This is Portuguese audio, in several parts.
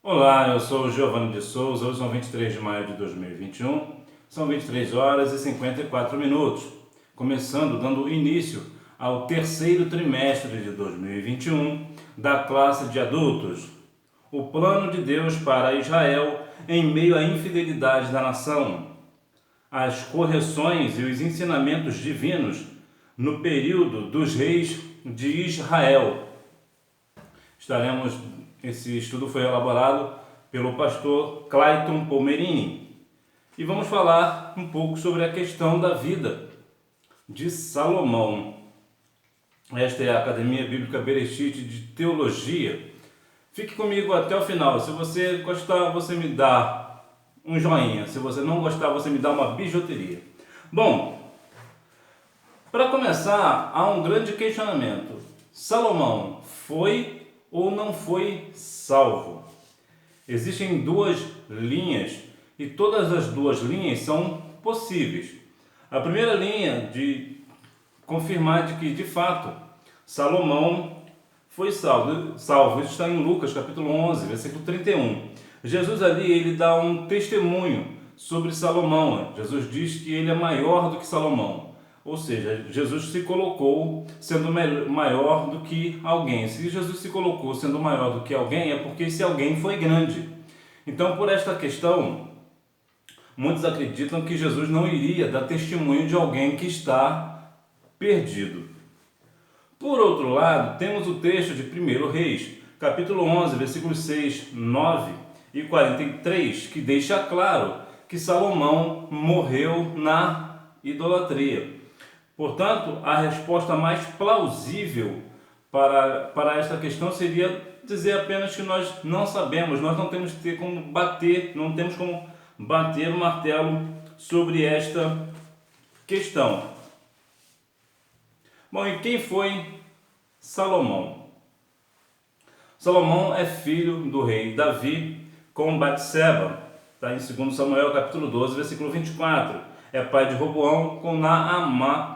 Olá, eu sou o Giovanni de Souza. Hoje são 23 de maio de 2021, são 23 horas e 54 minutos, começando dando início ao terceiro trimestre de 2021 da classe de adultos. O plano de Deus para Israel em meio à infidelidade da nação, as correções e os ensinamentos divinos no período dos reis de Israel. Esse estudo foi elaborado pelo pastor Clayton Palmerini e vamos falar um pouco sobre a questão da vida de Salomão. Esta é a Academia Bíblica Bereshit de Teologia. Fique comigo até o final. Se você gostar, você me dá um joinha. Se você não gostar, você me dá uma bijuteria. Bom, para começar, há um grande questionamento. Salomão foi ou não foi salvo? Existem duas linhas e todas as duas linhas são possíveis. A primeira linha de confirmar de que de fato Salomão foi salvo. Isso está em Lucas capítulo 11, versículo 31. Jesus ali ele dá um testemunho sobre Salomão. Jesus diz que ele é maior do que Salomão. Ou seja, Jesus se colocou sendo maior do que alguém. Se Jesus se colocou sendo maior do que alguém, é porque esse alguém foi grande. Então, por esta questão, muitos acreditam que Jesus não iria dar testemunho de alguém que está perdido. Por outro lado, temos o texto de 1 Reis, capítulo 11, versículos 6, 9 e 43, que deixa claro que Salomão morreu na idolatria. Portanto, a resposta mais plausível para esta questão seria dizer apenas que nós não sabemos, nós não temos como bater o martelo sobre esta questão. Bom, e quem foi Salomão? Salomão é filho do rei Davi com Batseba, está em 2 Samuel capítulo 12, versículo 24. É pai de Roboão com Naamá.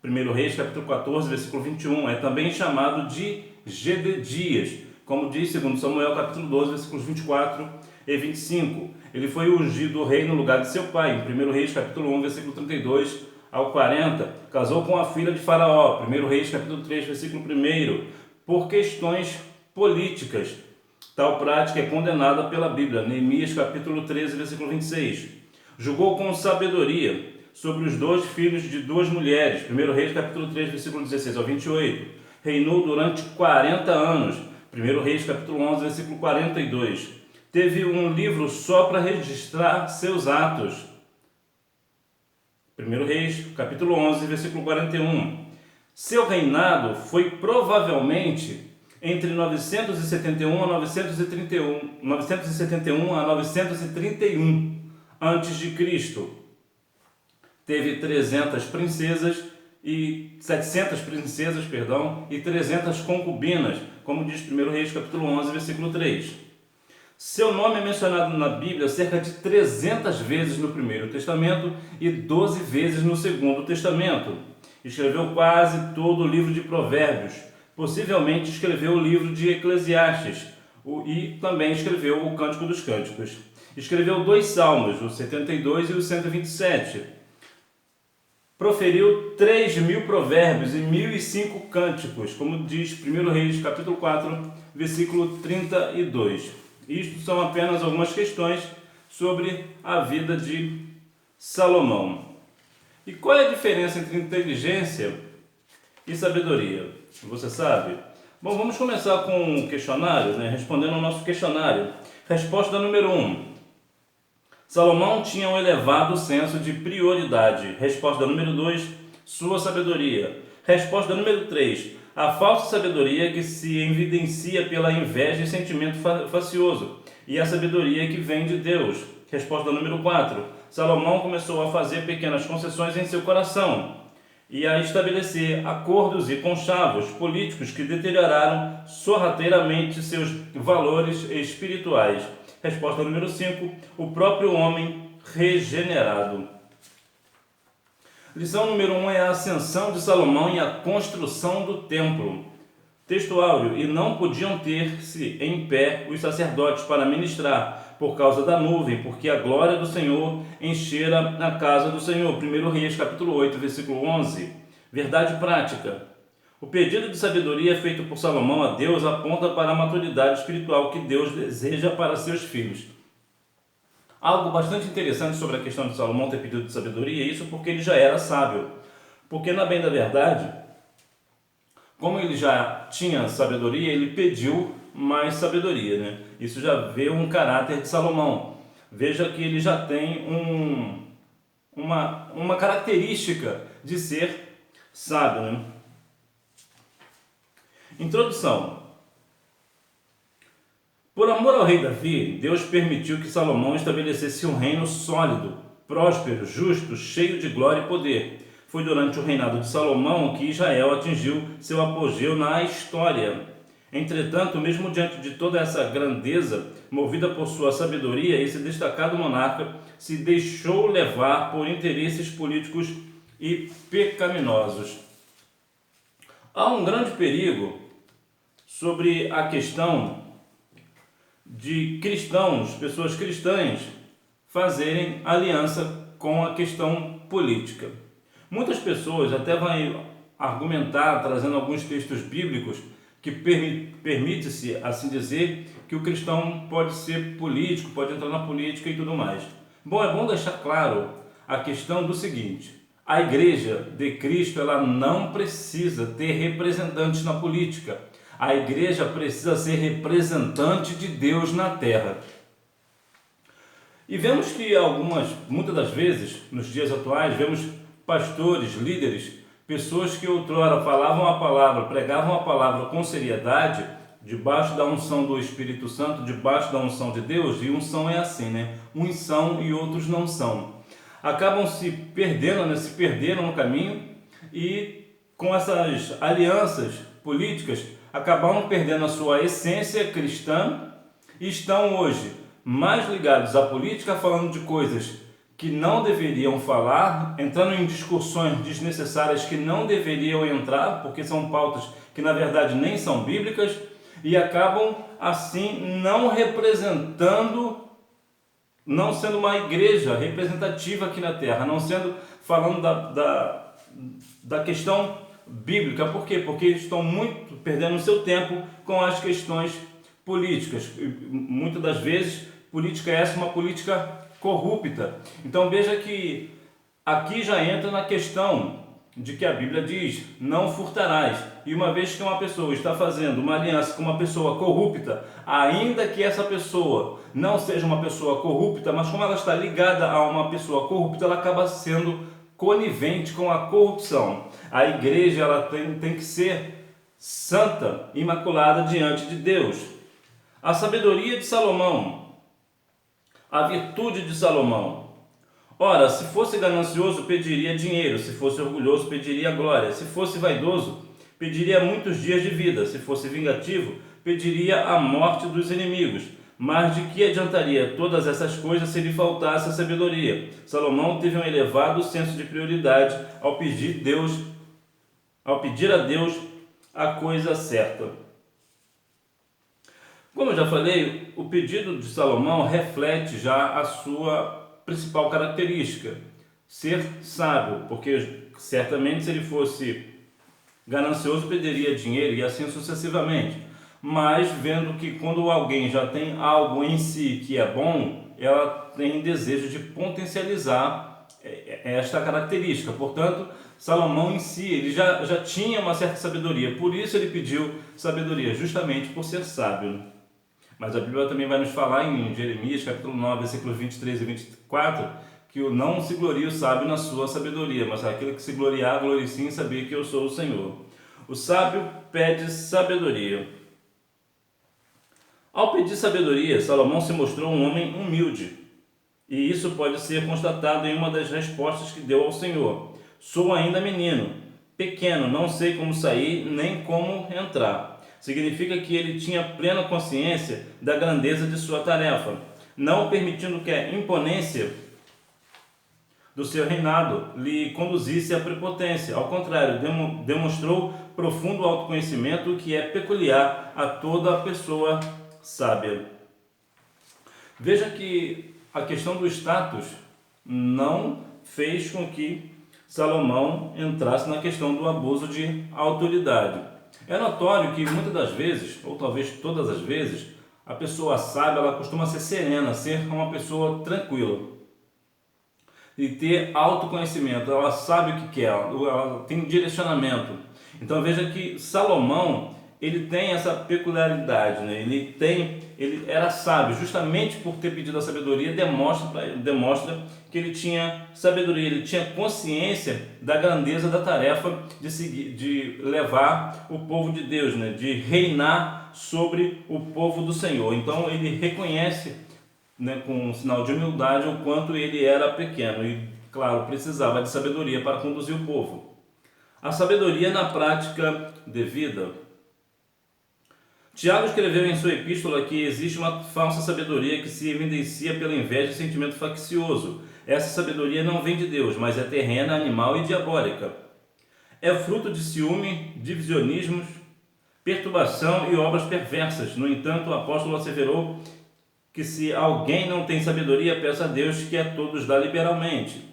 1 Reis, capítulo 14, versículo 21, é também chamado de Gededias, como diz 2 Samuel, capítulo 12, versículos 24 e 25. Ele foi ungido rei no lugar de seu pai, em 1 Reis, capítulo 1, versículo 32 ao 40. Casou com a filha de Faraó, 1 Reis, capítulo 3, versículo 1, por questões políticas. Tal prática é condenada pela Bíblia, Neemias, capítulo 13, versículo 26. Julgou com sabedoria sobre os dois filhos de duas mulheres, 1 Reis capítulo 3, versículo 16 ao 28, reinou durante 40 anos, 1 Reis capítulo 11, versículo 42, teve um livro só para registrar seus atos, 1 Reis capítulo 11, versículo 41, seu reinado foi provavelmente entre 971 a 931 antes de Cristo. Teve 700 princesas e 300 concubinas, como diz 1 Reis capítulo 11, versículo 3. Seu nome é mencionado na Bíblia cerca de 300 vezes no Primeiro Testamento e 12 vezes no Segundo Testamento. Escreveu quase todo o livro de Provérbios, possivelmente escreveu o livro de Eclesiastes e também escreveu o Cântico dos Cânticos. Escreveu 2 salmos, o 72 e o 127. Proferiu 3.000 provérbios e 1.005 cânticos, como diz 1 Reis, capítulo 4, versículo 32. Isto são apenas algumas questões sobre a vida de Salomão. E qual é a diferença entre inteligência e sabedoria? Você sabe? Bom, vamos começar com um questionário, respondendo ao nosso questionário. Resposta número 1. Salomão tinha um elevado senso de prioridade. Resposta número 2, sua sabedoria. Resposta número 3, a falsa sabedoria que se evidencia pela inveja e sentimento facioso, e a sabedoria que vem de Deus. Resposta número 4, Salomão começou a fazer pequenas concessões em seu coração e a estabelecer acordos e conchavos políticos que deterioraram sorrateiramente seus valores espirituais. Resposta número 5, o próprio homem regenerado. Lição número 1 é a ascensão de Salomão e a construção do templo. Texto áureo: e não podiam ter-se em pé os sacerdotes para ministrar, por causa da nuvem, porque a glória do Senhor enchera a casa do Senhor. 1 Reis, capítulo 8, versículo 11. Verdade prática: o pedido de sabedoria feito por Salomão a Deus aponta para a maturidade espiritual que Deus deseja para seus filhos. Algo bastante interessante sobre a questão de Salomão ter pedido de sabedoria, isso porque ele já era sábio. Porque, na bem da verdade, como ele já tinha sabedoria, ele pediu mais sabedoria, né? Isso já vê um caráter de Salomão. Veja que ele já tem uma característica de ser sábio, né? Introdução. Por amor ao rei Davi, Deus permitiu que Salomão estabelecesse um reino sólido, próspero, justo, cheio de glória e poder. Foi durante o reinado de Salomão que Israel atingiu seu apogeu na história. Entretanto, mesmo diante de toda essa grandeza, movida por sua sabedoria, esse destacado monarca se deixou levar por interesses políticos e pecaminosos. Há um grande perigo sobre a questão de cristãos, pessoas cristãs, fazerem aliança com a questão política. Muitas pessoas até vão argumentar, trazendo alguns textos bíblicos, que permite-se, assim dizer, que o cristão pode ser político, pode entrar na política e tudo mais. Bom, é bom deixar claro a questão do seguinte: a Igreja de Cristo, ela não precisa ter representantes na política. A igreja precisa ser representante de Deus na terra. E vemos que muitas das vezes, nos dias atuais, vemos pastores, líderes, pessoas que outrora falavam a palavra, pregavam a palavra com seriedade, debaixo da unção do Espírito Santo, debaixo da unção de Deus, e unção é assim, né? Uns são e outros não são. Acabam se perderam no caminho e com essas alianças políticas, acabaram perdendo a sua essência cristã e estão hoje mais ligados à política, falando de coisas que não deveriam falar, entrando em discussões desnecessárias que não deveriam entrar, porque são pautas que na verdade nem são bíblicas, e acabam assim não representando, não sendo uma igreja representativa aqui na terra, não sendo falando da questão bíblica. Por quê? Porque eles estão muito perdendo o seu tempo com as questões políticas. Muitas das vezes, política essa é uma política corrupta. Então veja que aqui já entra na questão de que a Bíblia diz: não furtarás. E uma vez que uma pessoa está fazendo uma aliança com uma pessoa corrupta, ainda que essa pessoa não seja uma pessoa corrupta, mas como ela está ligada a uma pessoa corrupta, ela acaba sendo conivente com a corrupção. A igreja ela tem que ser santa, imaculada diante de Deus. A sabedoria de Salomão, a virtude de Salomão. Ora, se fosse ganancioso, pediria dinheiro; se fosse orgulhoso, pediria glória; se fosse vaidoso, pediria muitos dias de vida; se fosse vingativo, pediria a morte dos inimigos. Mas de que adiantaria todas essas coisas se lhe faltasse a sabedoria? Salomão teve um elevado senso de prioridade ao pedir a Deus a coisa certa. Como eu já falei, o pedido de Salomão reflete já a sua principal característica: ser sábio, porque certamente se ele fosse ganancioso pediria dinheiro e assim sucessivamente. Mas vendo que quando alguém já tem algo em si que é bom, ela tem desejo de potencializar esta característica. Portanto, Salomão em si, ele já tinha uma certa sabedoria, por isso ele pediu sabedoria, justamente por ser sábio. Mas a Bíblia também vai nos falar em Jeremias, capítulo 9, versículos 23 e 24, que o não se glorie o sábio na sua sabedoria, mas aquele que se gloriar, glorie-se em saber que eu sou o Senhor. O sábio pede sabedoria. Ao pedir sabedoria, Salomão se mostrou um homem humilde, e isso pode ser constatado em uma das respostas que deu ao Senhor: sou ainda menino, pequeno, não sei como sair nem como entrar. Significa que ele tinha plena consciência da grandeza de sua tarefa, não permitindo que a imponência do seu reinado lhe conduzisse à prepotência. Ao contrário, demonstrou profundo autoconhecimento que é peculiar a toda pessoa sábia. Veja que a questão do status não fez com que Salomão entrasse na questão do abuso de autoridade. É notório que muitas das vezes, ou talvez todas as vezes, a pessoa sábia ela costuma ser serena, ser uma pessoa tranquila e ter autoconhecimento. Ela sabe o que quer, ela tem direcionamento. Então veja que Salomão ele tem essa peculiaridade, né? Ele era sábio, justamente por ter pedido a sabedoria, demonstra que ele tinha sabedoria, ele tinha consciência da grandeza da tarefa de levar o povo de Deus, né? De reinar sobre o povo do Senhor. Então ele reconhece, né, com um sinal de humildade, o quanto ele era pequeno e, claro, precisava de sabedoria para conduzir o povo. A sabedoria na prática de vida. Tiago escreveu em sua epístola que existe uma falsa sabedoria que se evidencia pela inveja e sentimento faccioso. Essa sabedoria não vem de Deus, mas é terrena, animal e diabólica. É fruto de ciúme, divisionismos, perturbação e obras perversas. No entanto, o apóstolo asseverou que se alguém não tem sabedoria, peça a Deus que a todos dá liberalmente.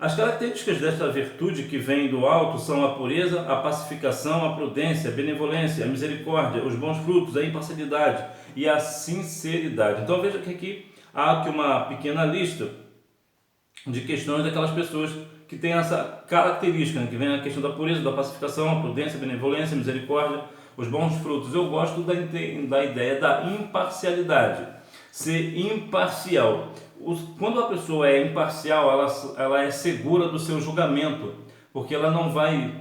As características desta virtude que vem do alto são a pureza, a pacificação, a prudência, a benevolência, a misericórdia, os bons frutos, a imparcialidade e a sinceridade. Então veja que aqui há aqui uma pequena lista de questões daquelas pessoas que têm essa característica, né? Que vem a questão da pureza, da pacificação, a prudência, a benevolência, a misericórdia, os bons frutos. Eu gosto da ideia da imparcialidade, ser imparcial. Quando a pessoa é imparcial, ela é segura do seu julgamento, porque ela não vai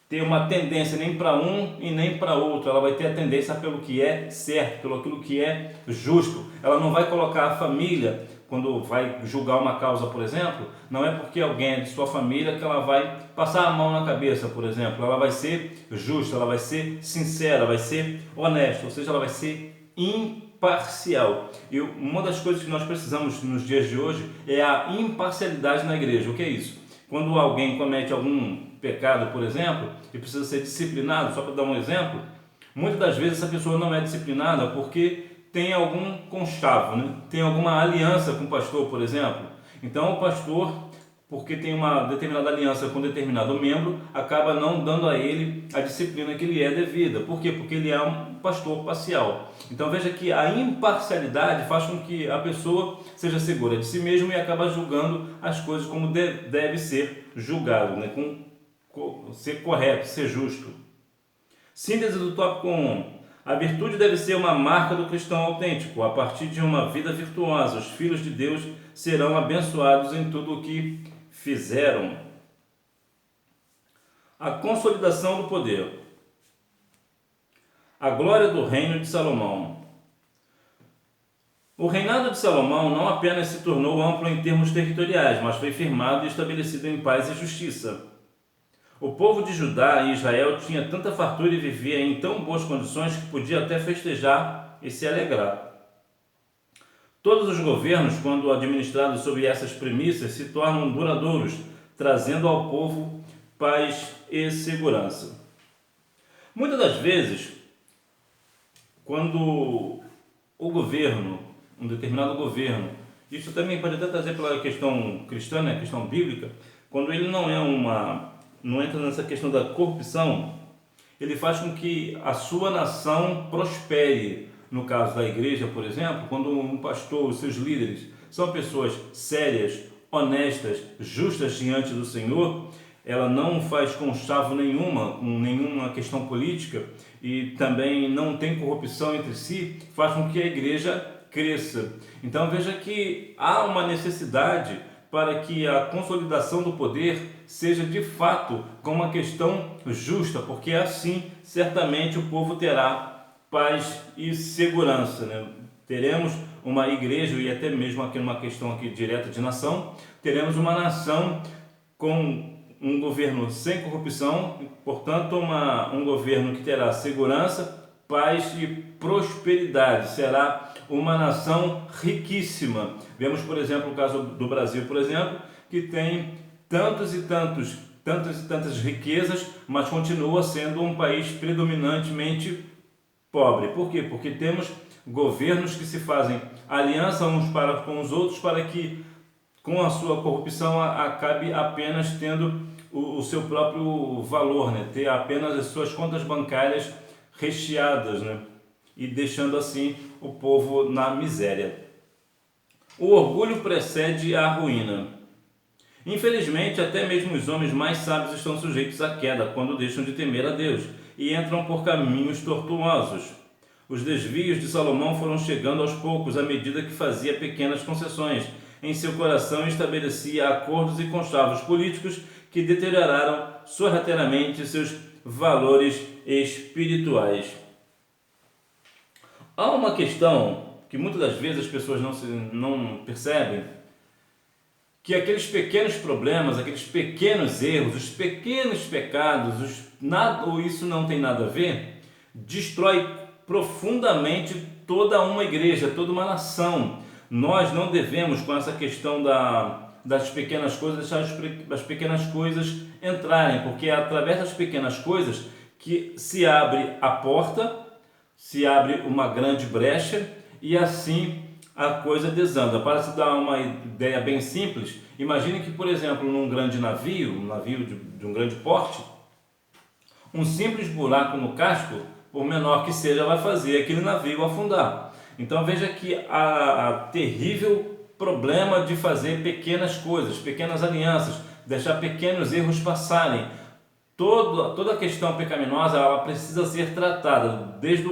ter uma tendência nem para um e nem para outro. Ela vai ter a tendência pelo que é certo, pelo aquilo que é justo. Ela não vai colocar a família, quando vai julgar uma causa, por exemplo, não é porque alguém é de sua família que ela vai passar a mão na cabeça, por exemplo. Ela vai ser justa, ela vai ser sincera, vai ser honesta, ou seja, ela vai ser imparcial. E uma das coisas que nós precisamos nos dias de hoje é a imparcialidade na igreja. O que é isso? Quando alguém comete algum pecado, por exemplo, e precisa ser disciplinado, só para dar um exemplo, muitas das vezes essa pessoa não é disciplinada porque tem algum conchavo, né? Tem alguma aliança com o pastor, por exemplo. Então o pastor, porque tem uma determinada aliança com determinado membro, acaba não dando a ele a disciplina que lhe é devida. Por quê? Porque ele é um pastor parcial. Então veja que a imparcialidade faz com que a pessoa seja segura de si mesma e acaba julgando as coisas como deve ser julgado, né? Ser correto, ser justo. Síntese do tópico 1. A virtude deve ser uma marca do cristão autêntico. A partir de uma vida virtuosa, os filhos de Deus serão abençoados em tudo o que fizeram. A consolidação do poder. A glória do reino de Salomão. O reinado de Salomão não apenas se tornou amplo em termos territoriais, mas foi firmado e estabelecido em paz e justiça. O povo de Judá e Israel tinha tanta fartura e vivia em tão boas condições que podia até festejar e se alegrar. Todos os governos, quando administrados sob essas premissas, se tornam duradouros, trazendo ao povo paz e segurança. Muitas das vezes, quando o governo, um determinado governo, isso também pode até trazer pela questão cristã, né, questão bíblica, quando ele não entra nessa questão da corrupção, ele faz com que a sua nação prospere. No caso da igreja, por exemplo, quando um pastor, os seus líderes, são pessoas sérias, honestas, justas diante do Senhor, ela não faz conchavo com nenhuma questão política e também não tem corrupção entre si, faz com que a igreja cresça. Então veja que há uma necessidade para que a consolidação do poder seja de fato com uma questão justa, porque assim certamente o povo terá paz e segurança, né? Teremos uma igreja, e até mesmo aqui numa questão aqui direta de nação, teremos uma nação com um governo sem corrupção, portanto um governo que terá segurança, paz e prosperidade. Será uma nação riquíssima. Vemos, por exemplo, o caso do Brasil, por exemplo, que tem tantas e tantas riquezas, mas continua sendo um país predominantemente pobre. Por quê? Porque temos governos que se fazem aliança uns para com os outros para que, com a sua corrupção, acabe apenas tendo o seu próprio valor, né? Ter apenas as suas contas bancárias recheadas, né? E deixando assim o povo na miséria. O orgulho precede a ruína. Infelizmente, até mesmo os homens mais sábios estão sujeitos à queda quando deixam de temer a Deus e entram por caminhos tortuosos. Os desvios de Salomão foram chegando aos poucos à medida que fazia pequenas concessões em seu coração e estabelecia acordos e conchavos políticos que deterioraram sorrateiramente seus valores espirituais. Há uma questão que muitas das vezes as pessoas não percebem, que aqueles pequenos problemas, aqueles pequenos erros, os pequenos pecados, isso não tem nada a ver, destrói profundamente toda uma igreja, toda uma nação. Nós não devemos, com essa questão das pequenas coisas, deixar as pequenas coisas entrarem, porque é através das pequenas coisas que se abre a porta, se abre uma grande brecha e assim a coisa desanda. Para se dar uma ideia bem simples, imagine que, por exemplo, num grande navio, um navio de um grande porte, um simples buraco no casco, por menor que seja, vai fazer aquele navio afundar. Então veja que a terrível problema de fazer pequenas coisas, pequenas alianças, deixar pequenos erros passarem. Toda a questão pecaminosa, ela precisa ser tratada, desde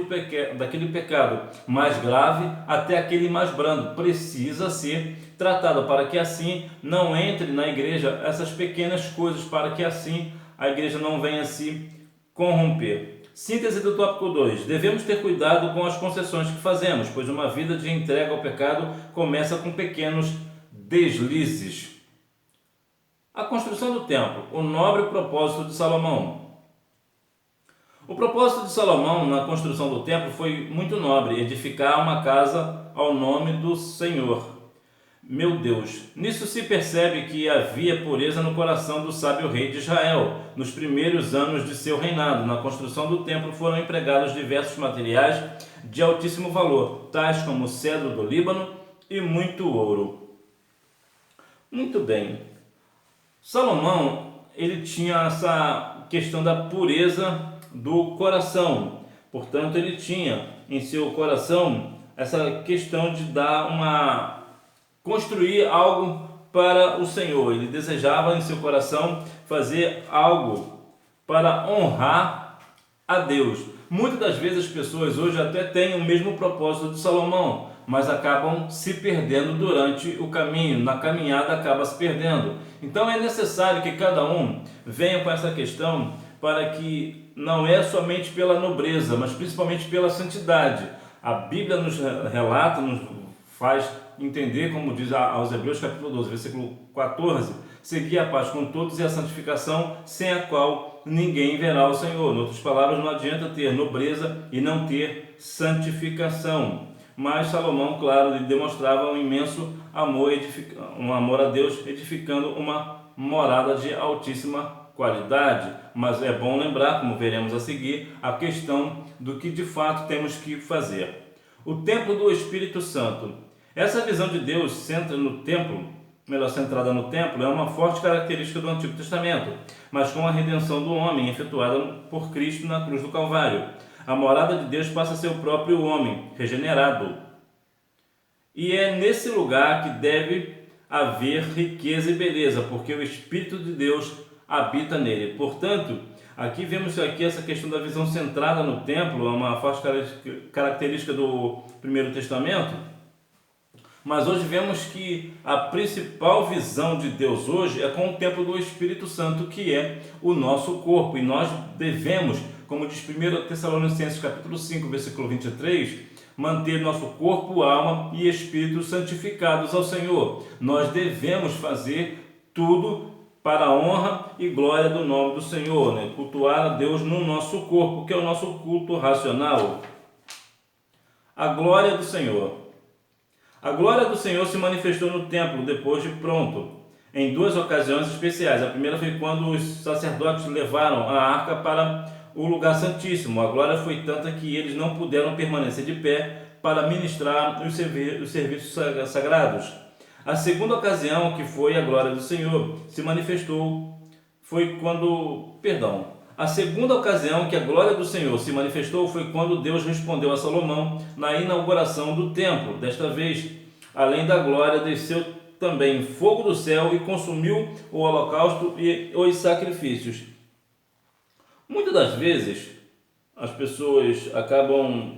daquele pecado mais grave até aquele mais brando, precisa ser tratada, para que assim não entre na igreja essas pequenas coisas, para que assim a igreja não venha se corromper. Síntese do tópico 2. Devemos ter cuidado com as concessões que fazemos, pois uma vida de entrega ao pecado começa com pequenos deslizes. A construção do templo, o nobre propósito de Salomão. O propósito de Salomão na construção do templo foi muito nobre, edificar uma casa ao nome do Senhor, meu Deus. Nisso se percebe que havia pureza no coração do sábio rei de Israel. Nos primeiros anos de seu reinado, na construção do templo foram empregados diversos materiais de altíssimo valor, tais como o cedro do Líbano e muito ouro. Muito bem. Salomão, ele tinha essa questão da pureza do coração. Portanto, ele tinha em seu coração essa questão de construir algo para o Senhor. Ele desejava em seu coração fazer algo para honrar a Deus. Muitas das vezes as pessoas hoje até têm o mesmo propósito de Salomão, mas acabam se perdendo durante o caminho, na caminhada acaba se perdendo. Então é necessário que cada um venha com essa questão para que não é somente pela nobreza, mas principalmente pela santidade. A Bíblia nos relata, nos faz entender, como diz aos Hebreus capítulo 12, versículo 14, seguir a paz com todos e a santificação, sem a qual ninguém verá o Senhor. Em outras palavras, não adianta ter nobreza e não ter santificação. Mas Salomão, claro, lhe demonstrava um imenso amor, um amor a Deus, edificando uma morada de altíssima qualidade. Mas é bom lembrar, como veremos a seguir, a questão do que de fato temos que fazer. O templo do Espírito Santo. Essa visão de Deus centrada no templo, é uma forte característica do Antigo Testamento, mas com a redenção do homem efetuada por Cristo na cruz do Calvário. A morada de Deus passa a ser o próprio homem, regenerado. E é nesse lugar que deve haver riqueza e beleza, porque o Espírito de Deus habita nele. Portanto, aqui vemos essa questão da visão centrada no templo, é uma forte característica do Primeiro Testamento. Mas hoje vemos que a principal visão de Deus hoje é com o templo do Espírito Santo, que é o nosso corpo. E nós devemos, como diz 1 Tessalonicenses capítulo 5, versículo 23, manter nosso corpo, alma e espírito santificados ao Senhor. Nós devemos fazer tudo para a honra e glória do nome do Senhor, né? Cultuar a Deus no nosso corpo, que é o nosso culto racional. A glória do Senhor. A glória do Senhor se manifestou no templo depois de pronto. em duas ocasiões especiais. A primeira foi quando os sacerdotes levaram a arca para o lugar santíssimo. A glória foi tanta que eles não puderam permanecer de pé para ministrar os serviços sagrados. A segunda ocasião que foi a glória do Senhor se manifestou foi quando, a segunda ocasião que a glória do Senhor se manifestou foi quando Deus respondeu a Salomão na inauguração do templo. Desta vez, além da glória, desceu também fogo do céu e consumiu o holocausto e os sacrifícios. Muitas das vezes, as pessoas acabam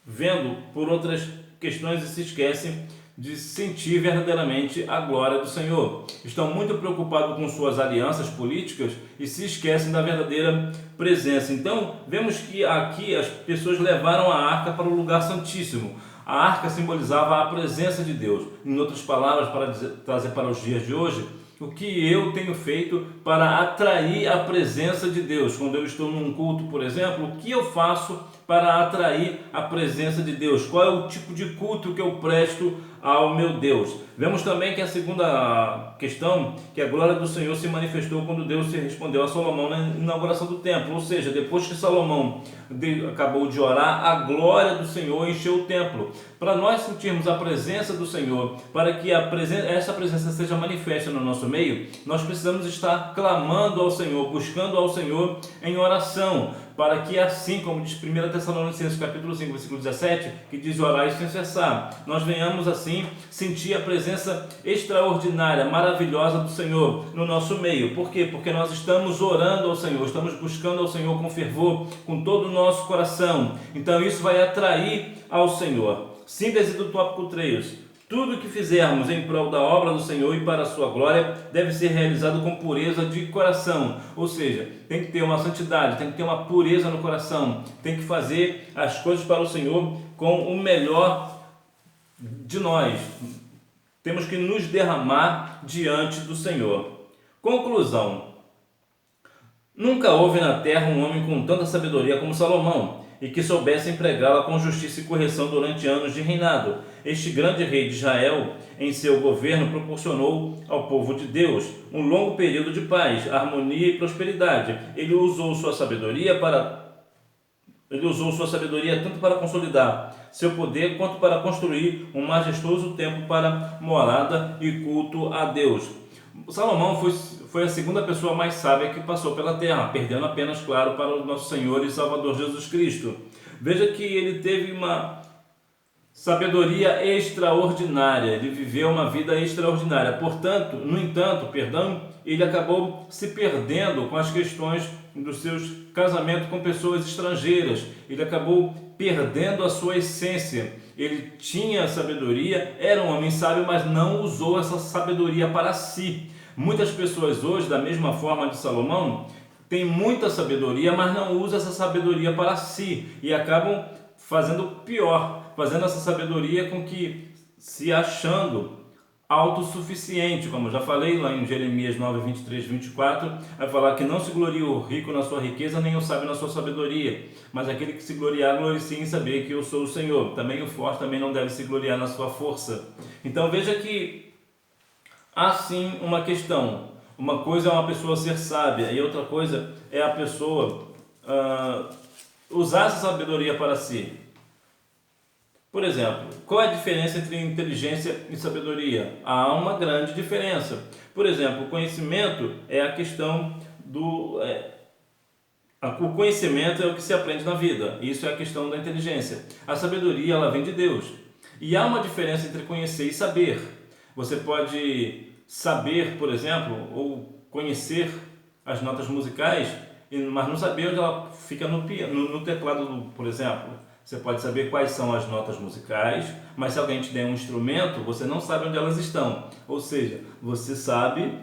vendo por outras questões e se esquecem de sentir verdadeiramente a glória do Senhor. Estão muito preocupados com suas alianças políticas e se esquecem da verdadeira presença. Então, vemos que aqui as pessoas levaram a arca para o lugar santíssimo. A arca simbolizava a presença de Deus. Em outras palavras, para trazer para os dias de hoje, o que eu tenho feito para atrair a presença de Deus? Quando eu estou num culto, por exemplo, o que eu faço para atrair a presença de Deus? Qual é o tipo de culto que eu presto ao meu Deus? Vemos também que a segunda questão, que a glória do Senhor se manifestou quando Deus se respondeu a Salomão na inauguração do templo. Ou seja, depois que Salomão acabou de orar, a glória do Senhor encheu o templo. Para nós sentirmos a presença do Senhor, para que essa presença seja manifesta no nosso meio, nós precisamos estar clamando ao Senhor, buscando ao Senhor em oração, para que assim como diz 1 Tessalonicenses capítulo 5, versículo 17, que diz orai sem cessar, nós venhamos assim sentir a presença extraordinária, maravilhosa do Senhor no nosso meio. Por quê? Porque nós estamos orando ao Senhor, estamos buscando ao Senhor com fervor, com todo o nosso coração. Então isso vai atrair ao Senhor. Síntese do tópico 3. Tudo que fizermos em prol da obra do Senhor e para a sua glória deve ser realizado com pureza de coração. Ou seja, tem que ter uma santidade, tem que ter uma pureza no coração, tem que fazer as coisas para o Senhor com o melhor de nós. Temos que nos derramar diante do Senhor. Conclusão. Nunca houve na terra um homem com tanta sabedoria como Salomão, e que soubesse empregá-la com justiça e correção durante anos de reinado. Este grande rei de Israel, em seu governo, proporcionou ao povo de Deus um longo período de paz, harmonia e prosperidade. Ele usou sua sabedoria tanto para consolidar seu poder, quanto para construir um majestoso templo para morada e culto a Deus. Salomão foi a segunda pessoa mais sábia que passou pela terra, perdendo apenas, claro, para o nosso Senhor e Salvador Jesus Cristo. Veja que ele teve uma sabedoria extraordinária, ele viveu uma vida extraordinária. Portanto, no entanto, ele acabou se perdendo com as questões dos seus casamentos com pessoas estrangeiras. Ele acabou perdendo a sua essência. Ele tinha sabedoria, era um homem sábio, mas não usou essa sabedoria para si. Muitas pessoas hoje, da mesma forma de Salomão, têm muita sabedoria, mas não usam essa sabedoria para si e acabam fazendo pior, fazendo essa sabedoria com que se achando autossuficiente, como eu já falei lá em Jeremias 9, 23, 24, vai falar que não se glorie o rico na sua riqueza, nem o sábio na sua sabedoria, mas aquele que se gloriar, glorie-se em saber que eu sou o Senhor. Também o forte também não deve se gloriar na sua força. Então veja que há sim uma questão. Uma coisa é uma pessoa ser sábia e outra coisa é a pessoa usar essa sabedoria para si. Por exemplo, qual é a diferença entre inteligência e sabedoria? Há uma grande diferença. Por exemplo, o conhecimento é a questão do... o conhecimento é o que se aprende na vida. Isso é a questão da inteligência. A sabedoria, ela vem de Deus. E há uma diferença entre conhecer e saber. Você pode saber, por exemplo, ou conhecer as notas musicais, mas não saber onde ela fica no teclado, por exemplo. Você pode saber quais são as notas musicais, mas se alguém te der um instrumento, você não sabe onde elas estão. Ou seja, você sabe,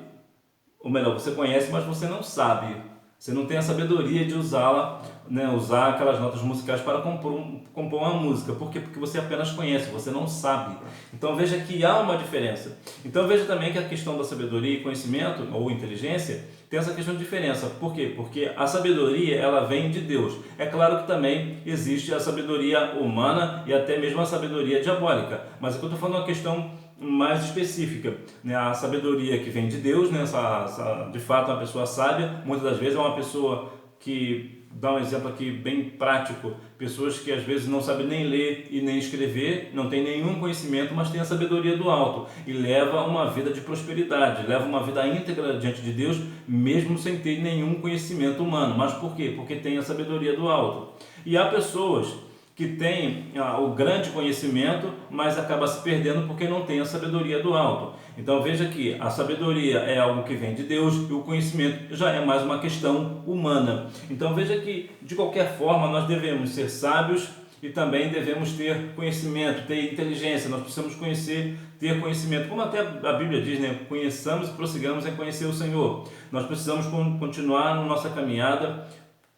ou melhor, você conhece, mas você não sabe. Você não tem a sabedoria de usá-la, né? Usar aquelas notas musicais para compor uma música. Por quê? Porque você apenas conhece, você não sabe. Então veja que há uma diferença. Então veja também que a questão da sabedoria e conhecimento, ou inteligência, tem essa questão de diferença. Por quê? Porque a sabedoria, ela vem de Deus. É claro que também existe a sabedoria humana e até mesmo a sabedoria diabólica, mas aqui eu estou falando uma questão mais específica, né? A sabedoria que vem de Deus, né? De fato, uma pessoa sábia, muitas das vezes é uma pessoa que, dá um exemplo aqui bem prático, pessoas que às vezes não sabem nem ler e nem escrever, não tem nenhum conhecimento, mas tem a sabedoria do alto e leva uma vida de prosperidade, leva uma vida íntegra diante de Deus, mesmo sem ter nenhum conhecimento humano. Mas por quê? Porque tem a sabedoria do alto. E há pessoas que têm o grande conhecimento, mas acaba se perdendo porque não tem a sabedoria do alto. Então veja que a sabedoria é algo que vem de Deus e o conhecimento já é mais uma questão humana. Então veja que, de qualquer forma, nós devemos ser sábios e também devemos ter conhecimento, ter inteligência. Nós precisamos conhecer, ter conhecimento. Como até a Bíblia diz, né? Conheçamos e prossigamos em conhecer o Senhor. Nós precisamos continuar na nossa caminhada,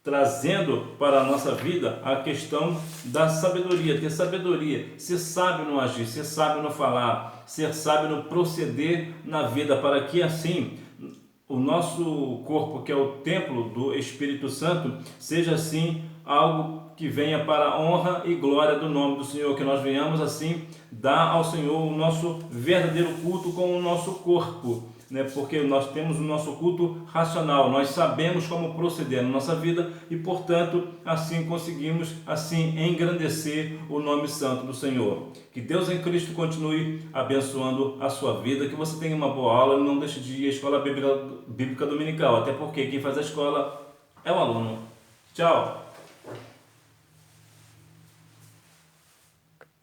trazendo para a nossa vida a questão da sabedoria, ter sabedoria, ser sábio no agir, ser sábio no falar, ser sábio no proceder na vida, para que assim o nosso corpo, que é o templo do Espírito Santo, seja assim algo que venha para a honra e glória do nome do Senhor, que nós venhamos assim dar ao Senhor o nosso verdadeiro culto com o nosso corpo, né? Porque nós temos o nosso culto racional, nós sabemos como proceder na nossa vida e, portanto, assim conseguimos assim engrandecer o nome santo do Senhor. Que Deus em Cristo continue abençoando a sua vida, que você tenha uma boa aula e não deixe de ir à escola bíblica dominical, até porque quem faz a escola é o aluno. Tchau!